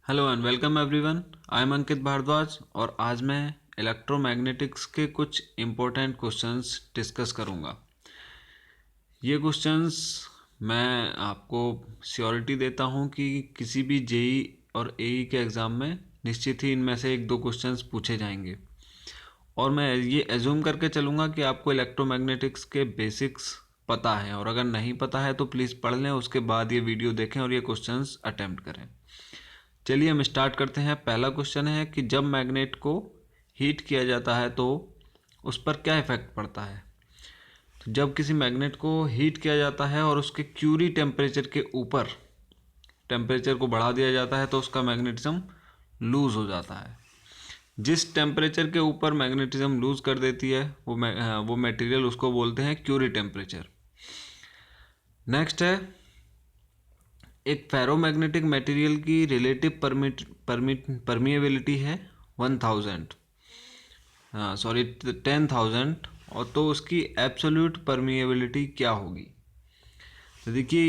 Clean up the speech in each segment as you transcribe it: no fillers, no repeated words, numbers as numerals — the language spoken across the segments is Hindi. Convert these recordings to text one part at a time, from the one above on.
Hello and welcome everyone. I am Ankit Bhardwaj और आज मैं इलेक्ट्रोमैग्नेटिक्स के कुछ इम्पोर्टेंट क्वेश्चंस डिस्कस करूंगा। ये क्वेश्चंस मैं आपको श्योरिटी देता हूं कि किसी भी जेई और एई के एग्ज़ाम में निश्चित ही इनमें से एक दो क्वेश्चंस पूछे जाएंगे और मैं ये एज्यूम करके चलूँगा कि आपको इलेक्ट्रोमैग्नेटिक्स के बेसिक्स पता है, और अगर नहीं पता है तो प्लीज़ पढ़ लें, उसके बाद ये वीडियो देखें और ये क्वेश्चंस अटेम्प्ट करें। चलिए हम स्टार्ट करते हैं। पहला क्वेश्चन है कि जब मैग्नेट को हीट किया जाता है तो उस पर क्या इफेक्ट पड़ता है। तो जब किसी मैग्नेट को हीट किया जाता है और उसके क्यूरी टेम्परेचर के ऊपर टेम्परेचर को बढ़ा दिया जाता है तो उसका मैग्नेटिज्म लूज हो जाता है। जिस टेम्परेचर के ऊपर मैग्नेटिज्म लूज कर देती है वो मटेरियल, उसको बोलते हैं क्यूरी टेम्परेचर। नेक्स्ट है, एक फेरोमैग्नेटिक मटेरियल की रिलेटिव परमिएबिलिटी है 1000, सॉरी 10,000, और तो उसकी एब्सोल्यूट परमिएबिलिटी क्या होगी। तो देखिए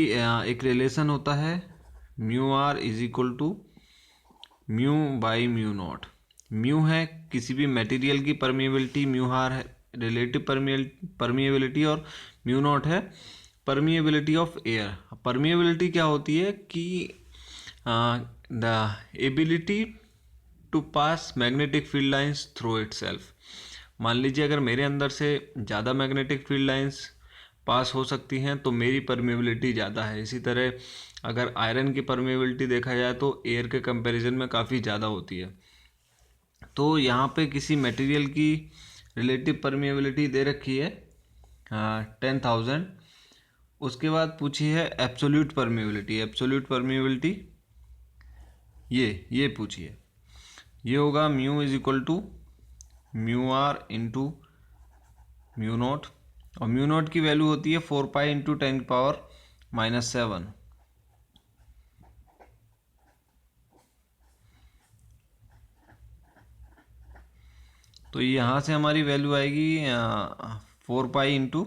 एक रिलेशन होता है mu R is equal to mu by mu naught. Mu है किसी भी मटेरियल की परमिएबिलिटी, म्यू आर है रिलेटिव परमिएबिलिटी और म्यू नॉट है परमिएबिलिटी ऑफ एयर। परमिएबिलिटी क्या होती है कि the ability to pass magnetic field lines through itself. मान लीजिए अगर मेरे अंदर से ज़्यादा मैग्नेटिक फील्ड लाइंस पास हो सकती हैं तो मेरी परमिएबिलिटी ज़्यादा है। इसी तरह अगर आयरन की परमिएबिलिटी देखा जाए तो एयर के कंपैरिजन में काफ़ी ज़्यादा होती है। तो यहाँ पे किसी मटेरियल की रिलेटिव परमिएबिलिटी दे रखी है 10,000। उसके बाद पूछी है एब्सोल्यूट परमिएबिलिटी। एब्सोल्यूट परमिएबिलिटी ये पूछी है, ये होगा mu is equal to mu R into mu naught, और म्यू नॉट की वैल्यू होती है 4 पाई इंटू 10⁻⁻⁷। तो यहाँ से हमारी वैल्यू आएगी 4 पाई इंटू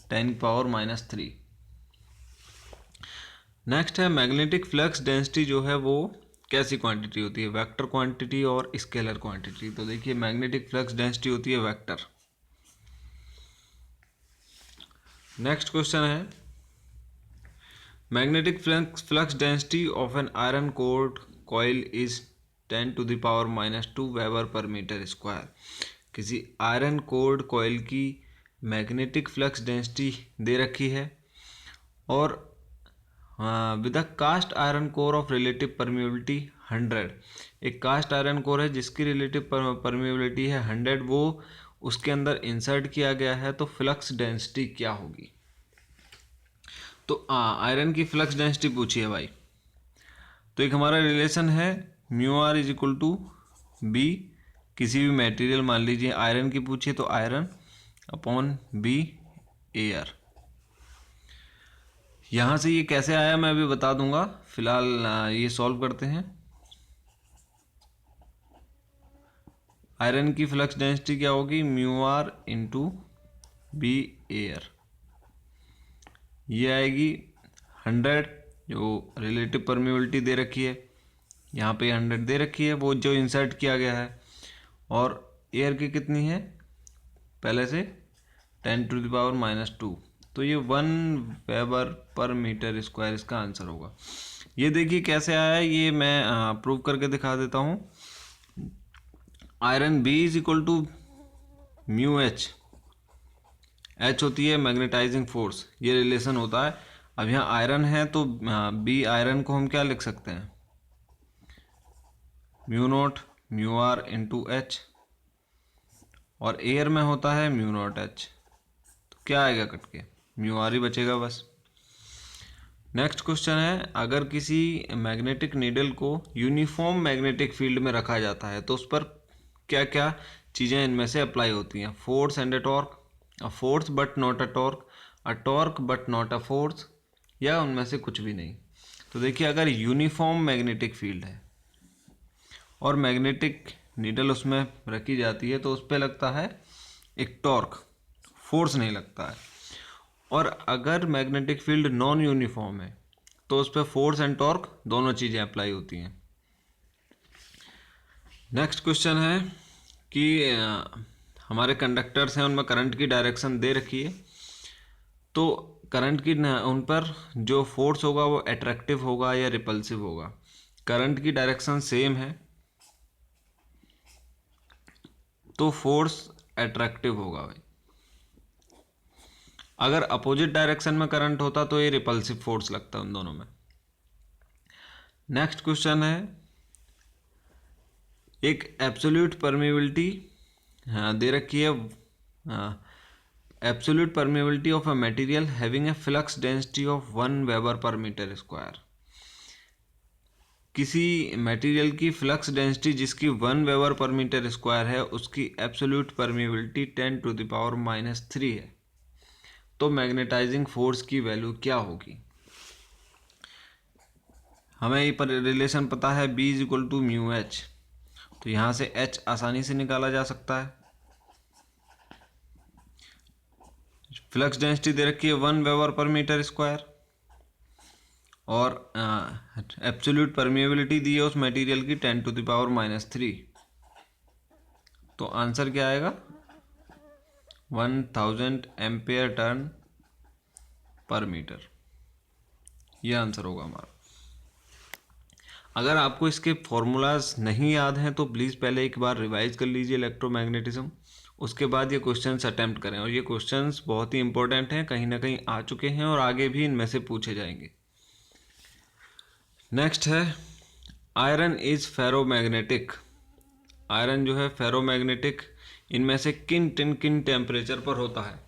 10⁻⁻3। नेक्स्ट है मैग्नेटिक फ्लक्स डेंसिटी जो है वो कैसी क्वांटिटी होती है, वेक्टर क्वांटिटी और स्केलर क्वांटिटी। तो देखिए मैग्नेटिक फ्लक्स डेंसिटी होती है वेक्टर। नेक्स्ट क्वेश्चन है, magnetic flux density of an iron cored coil is 10⁻⁻² weber per metre square. किसी आयरन कोर्ड कॉइल की मैग्नेटिक फ्लक्स डेंसिटी दे रखी है और with a cast iron core of relative permeability 100। एक कास्ट आयरन कोर है जिसकी रिलेटिव परमिएबिलिटी है 100, वो उसके अंदर इंसर्ट किया गया है, तो फ्लक्स डेंसिटी क्या होगी। तो आयरन की फ्लक्स डेंसिटी पूछी है भाई। तो एक हमारा रिलेशन है mu R is equal to B, किसी भी मटेरियल, मान लीजिए आयरन की पूछी है तो आयरन अपॉन बी एयर। यहाँ से ये कैसे आया मैं अभी बता दूंगा, फिलहाल ये सॉल्व करते हैं। आयरन की फ्लक्स डेंसिटी क्या होगी, mu R into B air. ये आएगी 100, जो रिलेटिव परमिएबिलिटी दे रखी है, यहाँ पे 100 दे रखी है, वो जो इंसर्ट किया गया है, और एयर की कितनी है पहले से 10⁻⁻²। तो ये 1 वेबर पर मीटर स्क्वायर इसका आंसर होगा। ये देखिए कैसे आया है, ये मैं प्रूव करके दिखा देता हूँ। Iron B is equal to mu H, H होती है मैग्नेटाइजिंग फोर्स, ये रिलेशन होता है। अब यहाँ आयरन है तो बी आयरन को हम क्या लिख सकते हैं, mu naught mu R into H, और एयर में होता है म्यू नॉट एच। तो क्या आएगा कट के, म्यू आर ही बचेगा बस। नेक्स्ट क्वेश्चन है, अगर किसी मैग्नेटिक नीडल को यूनिफॉर्म मैग्नेटिक फील्ड में रखा जाता है तो उस पर क्या क्या चीज़ें इनमें से अप्लाई होती हैं। Force and a torque, a force but not a torque, a torque but not a force, या उनमें से कुछ भी नहीं। तो देखिए अगर यूनिफॉर्म मैग्नेटिक फील्ड है और मैग्नेटिक नीडल उसमें रखी जाती है तो उस पर लगता है एक टॉर्क, फोर्स नहीं लगता है। और अगर मैग्नेटिक फील्ड नॉन यूनिफॉर्म है तो उस पर फोर्स एंड टॉर्क दोनों चीज़ें अप्लाई होती हैं। नेक्स्ट क्वेश्चन है कि हमारे कंडक्टर्स हैं, उनमें करंट की डायरेक्शन दे रखी है, तो करंट की उन पर जो फोर्स होगा वो अट्रैक्टिव होगा या रिपल्सिव होगा। करंट की डायरेक्शन सेम है तो फोर्स अट्रैक्टिव होगा भाई। अगर अपोजिट डायरेक्शन में करंट होता तो ये रिपल्सिव फोर्स लगता उन दोनों में। नेक्स्ट क्वेश्चन है, एक एब्सोल्यूट परमेबिलिटी दे रखी है, absolute permeability of a material having a flux density of 1 weber per metre square. किसी मटेरियल की फ्लक्स डेंसिटी जिसकी 1 वेबर पर मीटर स्क्वायर है, उसकी एब्सोल्यूट परमेबिलिटी 10⁻³ है, तो मैग्नेटाइजिंग फोर्स की वैल्यू क्या होगी। हमें ये पर रिलेशन पता है B = μH, तो यहाँ से H आसानी से निकाला जा सकता है। फ्लक्स डेंसिटी दे रखी है 1 वेबर पर मीटर स्क्वायर और एब्सोल्यूट परमेबिलिटी दी है उस मटेरियल की 10⁻³ तो आंसर क्या आएगा 1000 एम्पेयर टर्न पर मीटर, यह आंसर होगा हमारा। अगर आपको इसके फॉर्मूलाज नहीं याद हैं तो प्लीज़ पहले एक बार रिवाइज कर लीजिए इलेक्ट्रोमैग्नेटिज्म, उसके बाद ये क्वेश्चंस अटेम्प्ट करें। और ये क्वेश्चंस बहुत ही इंपॉर्टेंट हैं, कहीं ना कहीं आ चुके हैं और आगे भी इनमें से पूछे जाएंगे। नेक्स्ट है, आयरन इज फेरोमैग्नेटिक। आयरन जो है फेरोमैग्नेटिक इनमें से किन टेम्परेचर पर होता है।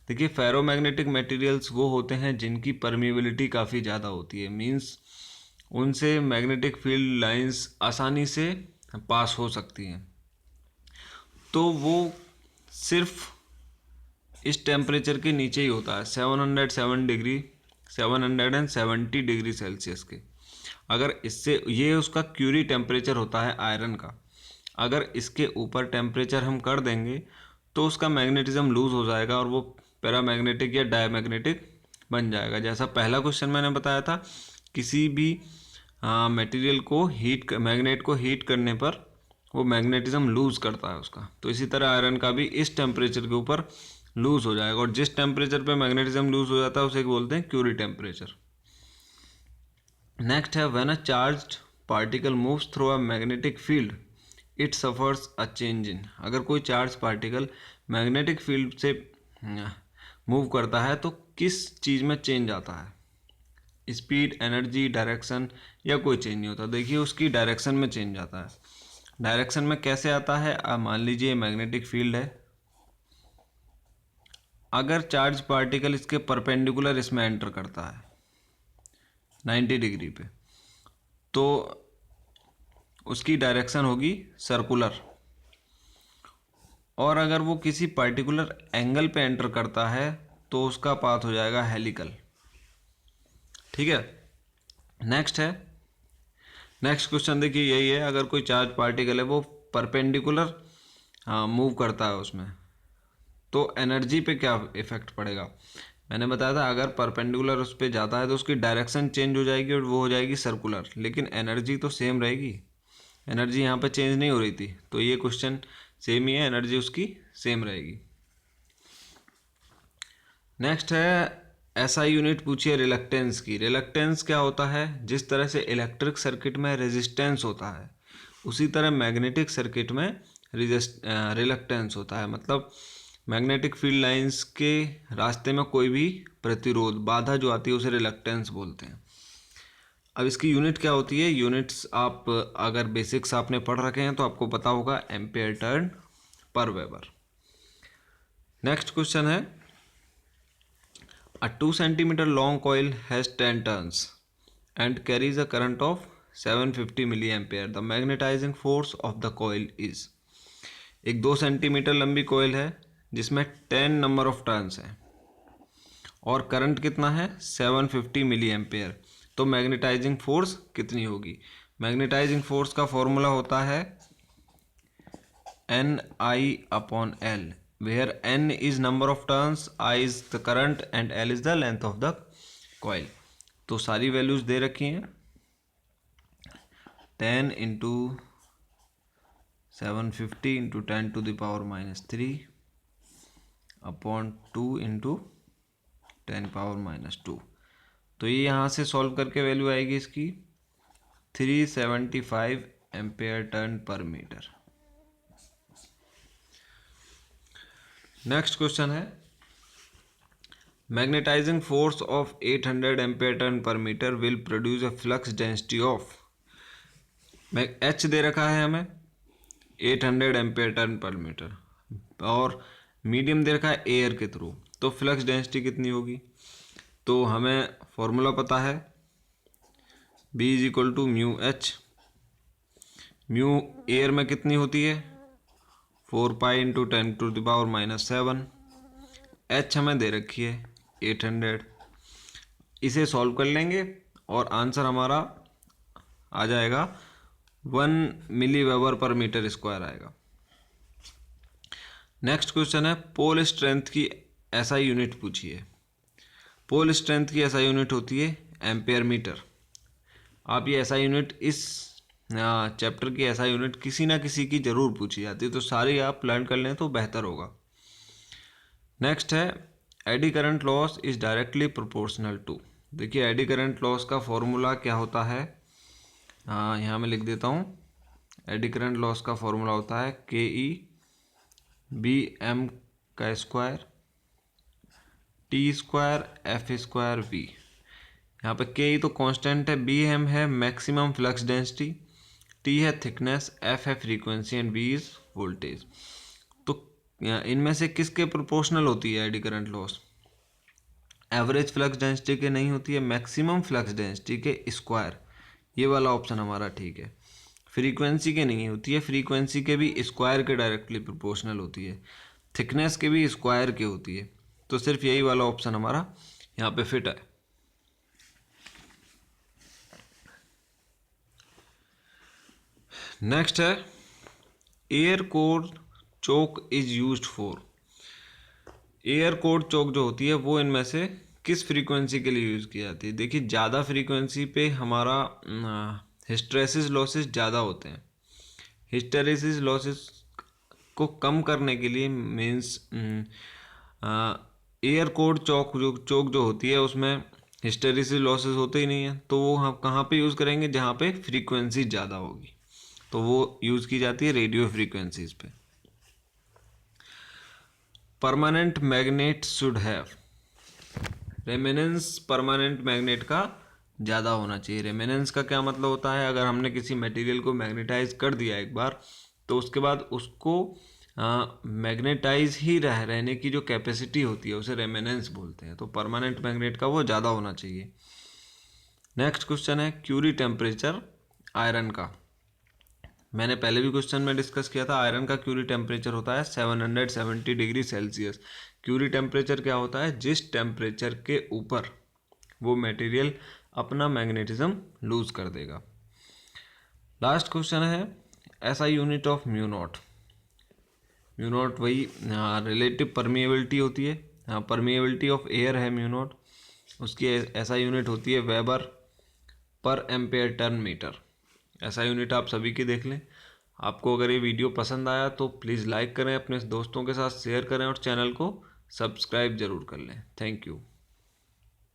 देखिए, फेरोमैग्नेटिक मटेरियल्स वो होते हैं जिनकी परमिबिलिटी काफ़ी ज़्यादा होती है, मींस उनसे मैग्नेटिक फील्ड लाइंस आसानी से पास हो सकती हैं, तो वो सिर्फ इस टेम्परेचर के नीचे ही होता है 770 डिग्री सेल्सियस के। अगर इससे, ये उसका क्यूरी टेम्परेचर होता है आयरन का, अगर इसके ऊपर टेम्परेचर हम कर देंगे तो उसका मैग्नेटिज्म लूज हो जाएगा और वो पैरामैग्नेटिक या डायमैग्नेटिक बन जाएगा। जैसा पहला क्वेश्चन मैंने बताया था, किसी भी मटेरियल को मैग्नेट को हीट करने पर वो मैग्नेटिज्म लूज करता है उसका, तो इसी तरह आयरन का भी इस टेम्परेचर के ऊपर लूज हो जाएगा। और जिस टेम्परेचर पे मैग्नेटिज्म लूज हो जाता है उसे बोलते हैं क्यूरी टेम्परेचर। नेक्स्ट है, when a charged particle moves through a magnetic field it suffers a change in. अगर कोई चार्ज पार्टिकल मैग्नेटिक फील्ड से मूव करता है तो किस चीज़ में चेंज आता है, स्पीड, एनर्जी, डायरेक्शन, या कोई चेंज नहीं होता। देखिए, उसकी डायरेक्शन में चेंज आता है। डायरेक्शन में कैसे आता है, आप मान लीजिए मैग्नेटिक फील्ड है, अगर चार्ज पार्टिकल इसके परपेंडिकुलर इसमें एंटर करता है 90 डिग्री पे, तो उसकी डायरेक्शन होगी सर्कुलर। और अगर वो किसी पर्टिकुलर एंगल पे एंटर करता है तो उसका पाथ हो जाएगा हेलिकल। ठीक है, नेक्स्ट है, नेक्स्ट क्वेश्चन देखिए यही है, अगर कोई चार्ज पार्टिकल है वो परपेंडिकुलर मूव करता है उसमें, तो एनर्जी पे क्या इफेक्ट पड़ेगा। मैंने बताया था अगर परपेंडिकुलर उस पर जाता है तो उसकी डायरेक्शन चेंज हो जाएगी और वो हो जाएगी सर्कुलर, लेकिन एनर्जी तो सेम रहेगी, एनर्जी यहाँ पे चेंज नहीं हो रही थी, तो ये क्वेश्चन सेम ही है, एनर्जी उसकी सेम रहेगी। नेक्स्ट है, एसआई यूनिट पूछिए रिलक्टेंस की। रिलक्टेंस क्या होता है, जिस तरह से इलेक्ट्रिक सर्किट में रेजिस्टेंस होता है उसी तरह मैग्नेटिक सर्किट में रिलक्टेंस होता है। मतलब मैग्नेटिक फील्ड लाइंस के रास्ते में कोई भी प्रतिरोध, बाधा जो आती है उसे रिलक्टेंस बोलते हैं। अब इसकी यूनिट क्या होती है, यूनिट्स आप अगर बेसिक्स आपने पढ़ रखे हैं तो आपको पता होगा, एम्पेयर टर्न पर वेबर। नेक्स्ट क्वेश्चन है, a 2 centimeter long coil has 10 turns and carries a current of 750 milliampere. The magnetizing force of the coil is। एक 2 सेंटीमीटर लंबी कोयल है जिसमें 10 नंबर ऑफ टर्न्स हैं और करंट कितना है 750 मिली एम्पेयर, तो मैग्नेटाइजिंग फोर्स कितनी होगी। मैग्नेटाइजिंग फोर्स का फॉर्मूला होता है Ni/L, where N is number of turns, I is the current and L is the length of the coil। तो सारी वैल्यूज दे रखी हैं, 10 × 750 इंटू 10⁻³ अपॉन 2 इंटू 10⁻²। तो ये यहाँ से सॉल्व करके वैल्यू आएगी इसकी 375 ampere turn per metre. Next question है magnetising force of 800 ampere turn per metre will produce a flux density of, H दे रखा है हमें 800 एम्पेयर टर्न पर मीटर और मीडियम दे रखा है एयर के थ्रू, तो फ्लक्स डेंसिटी कितनी होगी? तो हमें फॉर्मूला पता है B is equal to mu H. Mu air में कितनी होती है 4 पाई इंटू 10⁻⁻⁷। एच हमें दे रखी है 800। इसे सॉल्व कर लेंगे और आंसर हमारा आ जाएगा 1 मिली वेबर पर मीटर स्क्वायर आएगा। नेक्स्ट क्वेश्चन है पोल स्ट्रेंथ की एसआई यूनिट पूछी है। पोल स्ट्रेंथ की एसआई यूनिट होती है एम्पेयर मीटर। आप ये एसआई यूनिट इस चैप्टर की एसआई यूनिट किसी ना किसी की ज़रूर पूछी जाती है, तो सारी आप लर्न कर लें तो बेहतर होगा। नेक्स्ट है eddy current loss is directly proportional to. देखिए एडी करंट लॉस का फॉर्मूला क्या होता है, यहाँ मैं लिख देता हूँ। एडी करंट लॉस का फॉर्मूला होता है KE/BM² T²F²V। यहाँ पे KE तो कांस्टेंट है, BM है मैक्सिमम फ्लक्स डेंसिटी, T है थिकनेस, F है frequency and V is voltage. तो इनमें से किसके प्रोपोर्शनल होती है eddy current loss? Average flux density के नहीं होती है, मैक्सिमम फ्लक्स डेंसिटी के स्क्वायर, ये वाला ऑप्शन हमारा ठीक है। फ्रीक्वेंसी के नहीं होती है, फ्रीक्वेंसी के भी स्क्वायर के डायरेक्टली प्रोपोर्शनल होती है, थिकनेस के भी स्क्वायर के होती है, तो सिर्फ यही वाला ऑप्शन हमारा यहाँ पे फिट है। नेक्स्ट है air core choke is used for. Air core choke जो होती है वो इनमें से किस फ्रीक्वेंसी के लिए यूज़ की जाती है? देखिए ज़्यादा फ्रीक्वेंसी पे हमारा हिस्टेरेसिस लॉसेस ज़्यादा होते हैं। हिस्टेरेसिस लॉसेस को कम करने के लिए मीन्स एयर कोर चोक जो होती है उसमें हिस्टेरेसिस लॉसेस होते ही नहीं है, तो वो हम कहाँ पे यूज़ करेंगे? जहाँ पे फ्रीक्वेंसी ज़्यादा होगी, तो वो यूज़ की जाती है रेडियो फ्रीक्वेंसीज पे। Permanent magnet should have, remanence permanent magnet का ज़्यादा होना चाहिए। रेमेनेंस का क्या मतलब होता है? अगर हमने किसी मटेरियल को मैग्नेटाइज कर दिया एक बार, तो उसके बाद उसको मैग्नेटाइज ही रहने की जो कैपेसिटी होती है उसे रेमेनेंस बोलते हैं। तो परमानेंट मैग्नेट का वो ज़्यादा होना चाहिए। नेक्स्ट क्वेश्चन है क्यूरी टेम्परेचर आयरन का। मैंने पहले भी क्वेश्चन में डिस्कस किया था, आयरन का क्यूरी टेम्परेचर होता है 770 डिग्री सेल्सियस। क्यूरी टेम्परेचर क्या होता है? जिस टेम्परेचर के ऊपर वो मटेरियल अपना मैग्नेटिज्म लूज कर देगा। लास्ट क्वेश्चन है SI unit of mu naught. Mu naught वही रिलेटिव परमिएबिलिटी होती है, परमिएबिलिटी ऑफ एयर है म्यू नॉट, उसकी एसआई यूनिट होती है weber per ampere turn metre. ऐसा यूनिट आप सभी की देख लें। आपको अगर ये वीडियो पसंद आया तो प्लीज़ लाइक करें, अपने दोस्तों के साथ शेयर करें और चैनल को सब्सक्राइब ज़रूर कर लें। Thank you.